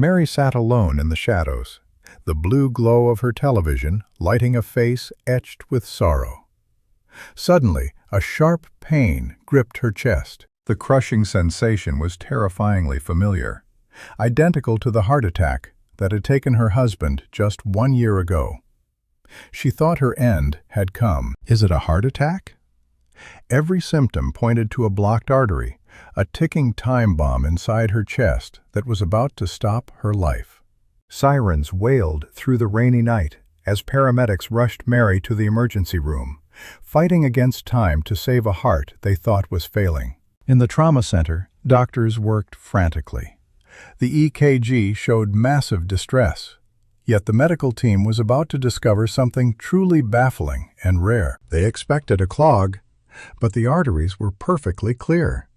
Mary sat alone in the shadows, the blue glow of her television lighting a face etched with sorrow. Suddenly, a sharp pain gripped her chest. The crushing sensation was terrifyingly familiar, identical to the heart attack that had taken her husband just 1 year ago. She thought her end had come. Is it a heart attack? Every symptom pointed to a blocked artery, a ticking time bomb inside her chest that was about to stop her life. Sirens wailed through the rainy night as paramedics rushed Mary to the emergency room, fighting against time to save a heart they thought was failing. In the trauma center, doctors worked frantically. The EKG showed massive distress, yet the medical team was about to discover something truly baffling and rare. They expected a clog, but the arteries were perfectly clear.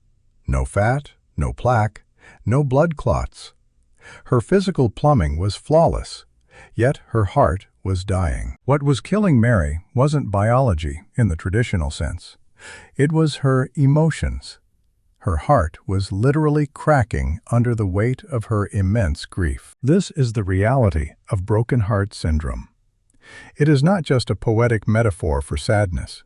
No fat, no plaque, no blood clots. Her physical plumbing was flawless, yet her heart was dying. What was killing Mary wasn't biology in the traditional sense. It was her emotions. Her heart was literally cracking under the weight of her immense grief. This is the reality of broken heart syndrome. It is not just a poetic metaphor for sadness.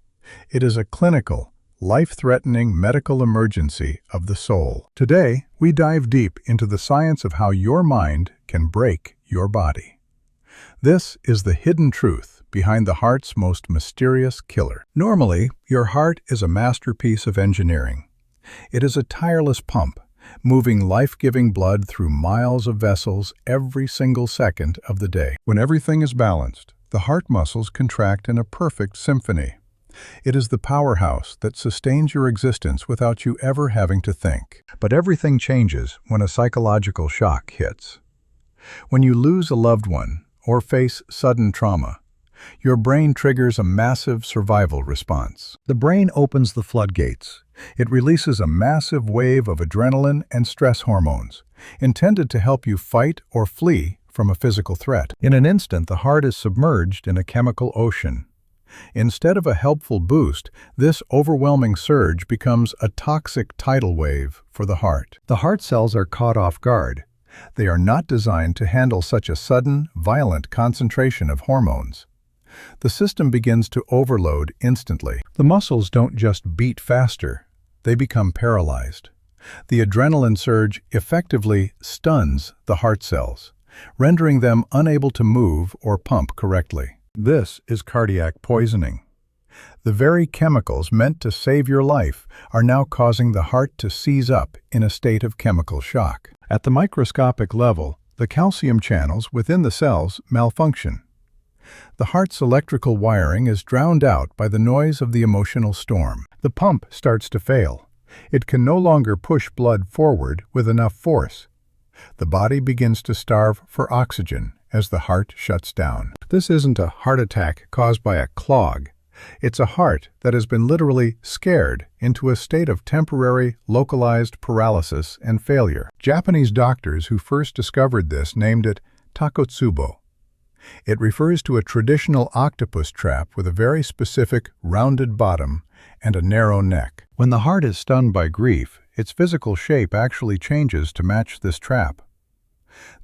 It is a clinical, life-threatening medical emergency of the soul. Today, we dive deep into the science of how your mind can break your body. This is the hidden truth behind the heart's most mysterious killer. Normally, your heart is a masterpiece of engineering. It is a tireless pump, moving life-giving blood through miles of vessels every single second of the day. When everything is balanced, the heart muscles contract in a perfect symphony. It is the powerhouse that sustains your existence without you ever having to think. But everything changes when a psychological shock hits. When you lose a loved one or face sudden trauma, your brain triggers a massive survival response. The brain opens the floodgates. It releases a massive wave of adrenaline and stress hormones, intended to help you fight or flee from a physical threat. In an instant, the heart is submerged in a chemical ocean. Instead of a helpful boost, this overwhelming surge becomes a toxic tidal wave for the heart. The heart cells are caught off guard. They are not designed to handle such a sudden, violent concentration of hormones. The system begins to overload instantly. The muscles don't just beat faster, they become paralyzed. The adrenaline surge effectively stuns the heart cells, rendering them unable to move or pump correctly. This is cardiac poisoning. The very chemicals meant to save your life are now causing the heart to seize up in a state of chemical shock. At the microscopic level, the calcium channels within the cells malfunction. The heart's electrical wiring is drowned out by the noise of the emotional storm. The pump starts to fail. It can no longer push blood forward with enough force. The body begins to starve for oxygen as the heart shuts down. This isn't a heart attack caused by a clog. It's a heart that has been literally scared into a state of temporary, localized paralysis and failure. Japanese doctors who first discovered this named it Takotsubo. It refers to a traditional octopus trap with a very specific, rounded bottom and a narrow neck. When the heart is stunned by grief, its physical shape actually changes to match this trap.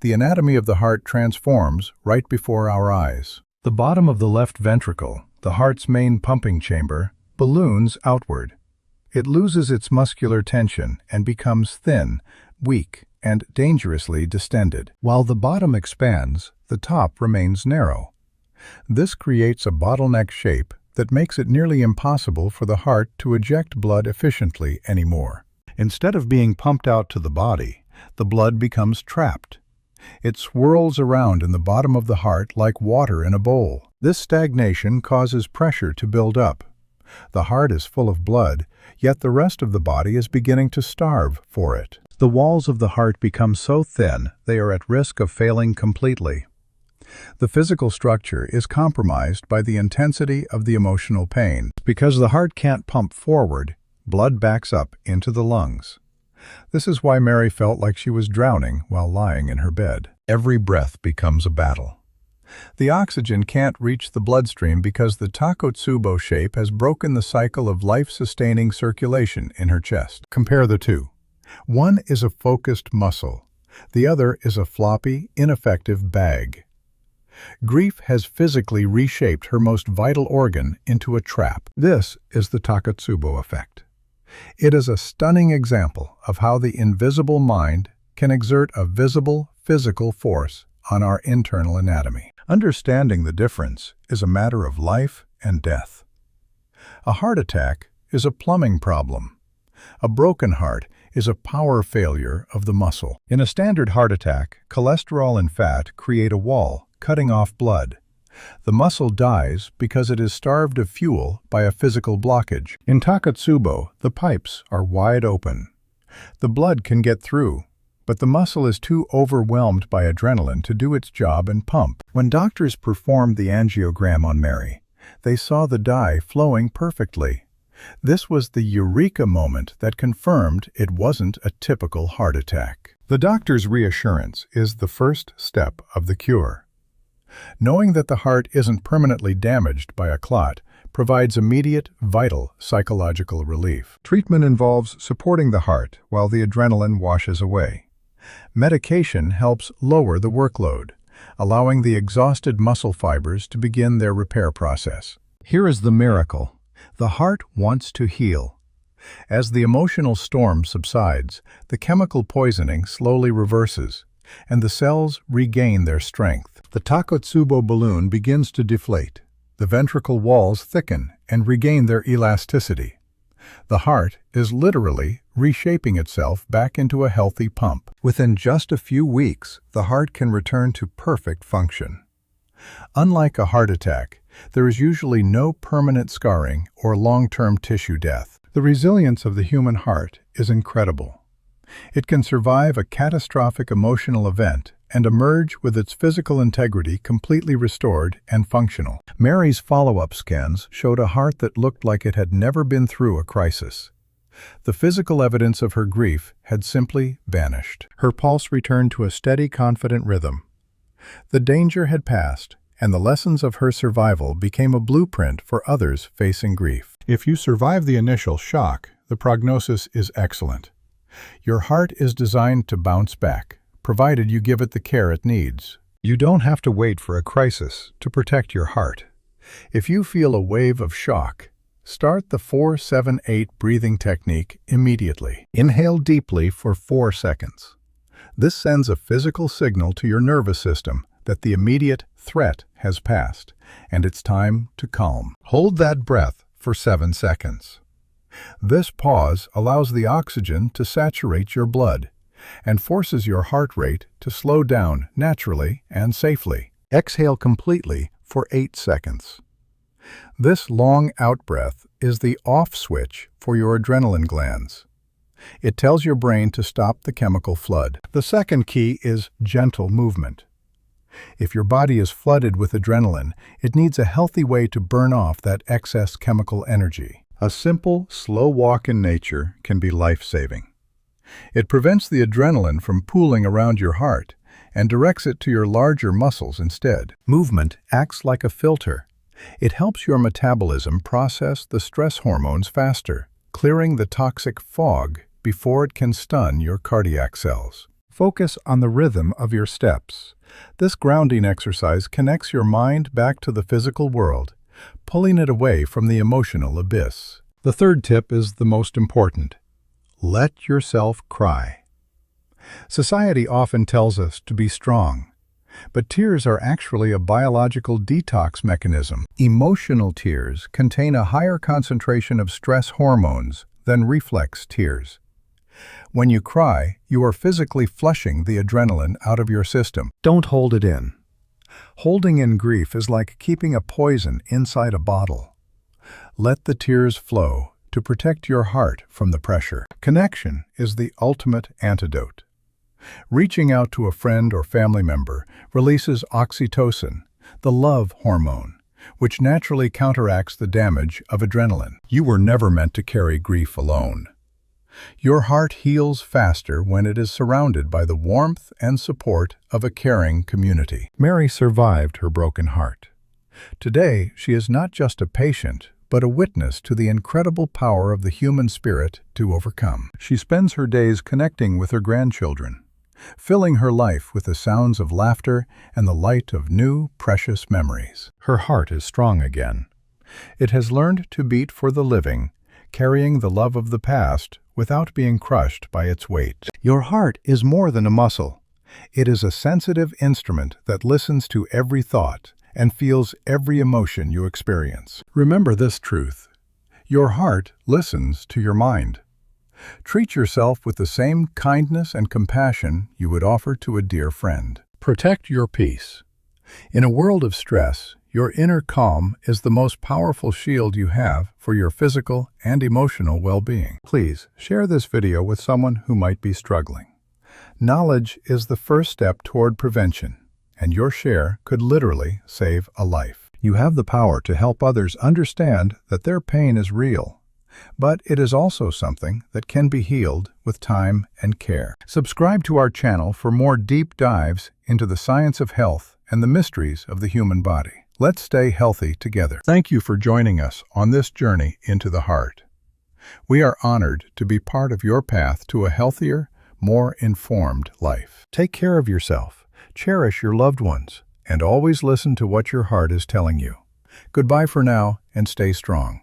The anatomy of the heart transforms right before our eyes. The bottom of the left ventricle, the heart's main pumping chamber, balloons outward. It loses its muscular tension and becomes thin, weak, and dangerously distended. While the bottom expands, the top remains narrow. This creates a bottleneck shape that makes it nearly impossible for the heart to eject blood efficiently anymore. Instead of being pumped out to the body, the blood becomes trapped. It swirls around in the bottom of the heart like water in a bowl. This stagnation causes pressure to build up. The heart is full of blood, yet the rest of the body is beginning to starve for it. The walls of the heart become so thin they are at risk of failing completely. The physical structure is compromised by the intensity of the emotional pain. Because the heart can't pump forward, blood backs up into the lungs. This is why Mary felt like she was drowning while lying in her bed. Every breath becomes a battle. The oxygen can't reach the bloodstream because the Takotsubo shape has broken the cycle of life-sustaining circulation in her chest. Compare the two. One is a focused muscle. The other is a floppy, ineffective bag. Grief has physically reshaped her most vital organ into a trap. This is the Takotsubo effect. It is a stunning example of how the invisible mind can exert a visible physical force on our internal anatomy. Understanding the difference is a matter of life and death. A heart attack is a plumbing problem. A broken heart is a power failure of the muscle. In a standard heart attack, cholesterol and fat create a wall, cutting off blood. The muscle dies because it is starved of fuel by a physical blockage. In Takotsubo, the pipes are wide open. The blood can get through, but the muscle is too overwhelmed by adrenaline to do its job and pump. When doctors performed the angiogram on Mary, they saw the dye flowing perfectly. This was the eureka moment that confirmed it wasn't a typical heart attack. The doctor's reassurance is the first step of the cure. Knowing that the heart isn't permanently damaged by a clot provides immediate, vital psychological relief. Treatment involves supporting the heart while the adrenaline washes away. Medication helps lower the workload, allowing the exhausted muscle fibers to begin their repair process. Here is the miracle. The heart wants to heal. As the emotional storm subsides, the chemical poisoning slowly reverses, and the cells regain their strength. The Takotsubo balloon begins to deflate. The ventricle walls thicken and regain their elasticity. The heart is literally reshaping itself back into a healthy pump. Within just a few weeks, the heart can return to perfect function. Unlike a heart attack, there is usually no permanent scarring or long-term tissue death. The resilience of the human heart is incredible. It can survive a catastrophic emotional event and emerge with its physical integrity completely restored and functional. Mary's follow-up scans showed a heart that looked like it had never been through a crisis. The physical evidence of her grief had simply vanished. Her pulse returned to a steady, confident rhythm. The danger had passed, and the lessons of her survival became a blueprint for others facing grief. If you survive the initial shock, the prognosis is excellent. Your heart is designed to bounce back, provided you give it the care it needs. You don't have to wait for a crisis to protect your heart. If you feel a wave of shock, start the 4-7-8 breathing technique immediately. Inhale deeply for 4 seconds. This sends a physical signal to your nervous system that the immediate threat has passed, and it's time to calm. Hold that breath for 7 seconds. This pause allows the oxygen to saturate your blood and forces your heart rate to slow down naturally and safely. Exhale completely for 8 seconds. This long out-breath is the off switch for your adrenaline glands. It tells your brain to stop the chemical flood. The second key is gentle movement. If your body is flooded with adrenaline, it needs a healthy way to burn off that excess chemical energy. A simple, slow walk in nature can be life-saving. It prevents the adrenaline from pooling around your heart and directs it to your larger muscles instead. Movement acts like a filter. It helps your metabolism process the stress hormones faster, clearing the toxic fog before it can stun your cardiac cells. Focus on the rhythm of your steps. This grounding exercise connects your mind back to the physical world, pulling it away from the emotional abyss. The third tip is the most important. Let yourself cry. Society often tells us to be strong, but tears are actually a biological detox mechanism. Emotional tears contain a higher concentration of stress hormones than reflex tears. When you cry, you are physically flushing the adrenaline out of your system. Don't hold it in. Holding in grief is like keeping a poison inside a bottle. Let the tears flow to protect your heart from the pressure. Connection is the ultimate antidote. Reaching out to a friend or family member releases oxytocin, the love hormone, which naturally counteracts the damage of adrenaline. You were never meant to carry grief alone. Your heart heals faster when it is surrounded by the warmth and support of a caring community. Mary survived her broken heart. Today, she is not just a patient, but a witness to the incredible power of the human spirit to overcome. She spends her days connecting with her grandchildren, filling her life with the sounds of laughter and the light of new, precious memories. Her heart is strong again. It has learned to beat for the living, carrying the love of the past without being crushed by its weight. Your heart is more than a muscle. It is a sensitive instrument that listens to every thought and feels every emotion you experience. Remember this truth. Your heart listens to your mind. Treat yourself with the same kindness and compassion you would offer to a dear friend. Protect your peace. In a world of stress, your inner calm is the most powerful shield you have for your physical and emotional well-being. Please share this video with someone who might be struggling. Knowledge is the first step toward prevention, and your share could literally save a life. You have the power to help others understand that their pain is real, but it is also something that can be healed with time and care. Subscribe to our channel for more deep dives into the science of health and the mysteries of the human body. Let's stay healthy together. Thank you for joining us on this journey into the heart. We are honored to be part of your path to a healthier, more informed life. Take care of yourself, cherish your loved ones, and always listen to what your heart is telling you. Goodbye for now, and stay strong.